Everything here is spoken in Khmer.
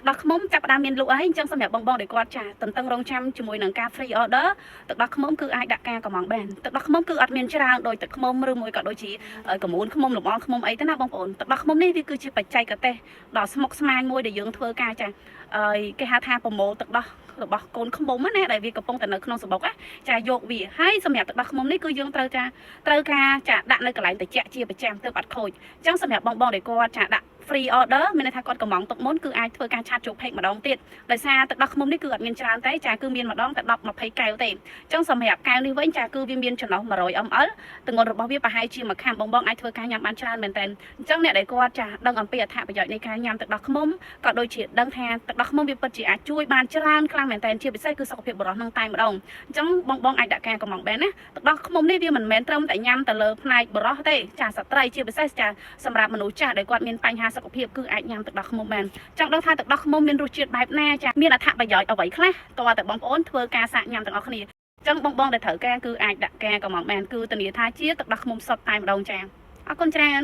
ទឹកដោះខ្មុំចាប់ផ្ដើមមានលក់ហើយអញ្ចឹងសម្រាប់បងដែលគាត់ចាតន្ទឹងរង់ចាំជាមួយនឹងការ free order ទឹកដោះខ្មុំគឺអាចដាក់ការកម្មងបានទឹកដោះខ្មុំគឺអត់មានច្រើនដោយទឹកខ្មុំឬមួយក៏ដូចជាកមូនខ្មុំលំអងខ្មុំអីទេណាបងប្អូនទឹកដោះខ្មុំនេះវាគឺជាបច្ចេកទេសដ៏ស្មុគស្មាញមួយដែលយើងធ្វើការចាគេហៅថាប្រមូលទឹកដោះរបស់កូនខ្មុំណាដែលវាកំពុងតែនៅក្នុងសបុកចាយកវាហើយសម្រាប់ទឹកដោះខ្មុំនេះគឺយើងត្រូវការចាដាក់នៅកន្លែងត្រជាក់ជាប្រចាំទើបអត់ខូចអញ្ចឹងសម្រាប់បងដែលគាត់ចាដាក់ free order មានន័យថាគាត់កំងទុកមុនគឺអាចធ្វើការឆាតចូលពេកម្ដងទៀតដោយសារទឹកដោះខ្មុំនេះគឺអត់មានច្រើនទេចាគឺមានម្ដងតែ10 20កែវទេអញ្ចឹងសម្រាប់កែវនេះវិញចាគឺវាមានចន្លោះ100 ml ទម្ងន់របស់វាប្រហែលជាមួយខាំបងអាចធ្វើការញ៉ាំបានច្រើនមែនតើអញ្ចឹងអ្នកដែលគាត់ចាដឹងអំពីអត្ថប្រយោជន៍នៃការញ៉ាំទឹកដោះខ្មុំក៏ដូចជាដឹងថាទឹកដោះខ្មុំវាពិតជាអាចជួយបានច្រើនខ្លាំងមែនតើជាពិសេសគឺសុខភាពបុរសនឹងតែម្ដងអញ្ចឹងបងអាចដាក់ការកំងបានណាទឹកដោះខ្មុំនេះវាមិនមែនត្រឹមតែញ៉ាំទៅលើផ្នែកបុរសទេចាស្ត្រីជាពិសេសចាសម្រាប់មនុស្សចាស់ដែលគាត់មានបញ្ហាសុខភាពគឺអាចញ៉ាំទឹកដោះខ្មុំបានចង់ដឹងថាទឹកដោះខ្មុំមានរសជាតិបែបណាចាមានអត្ថប្រយោជន៍អ្វីខ្លះតើតែបងប្អូនធ្វើការសាកញ៉ាំទាំងអស់គ្នាចឹងបងដែលត្រូវការគឺអាចដាក់ការកំងបានគឺធានាថាជាទឹកដោះខ្មុំសុទ្ធតែម្ដងចាអរគុណច្រើន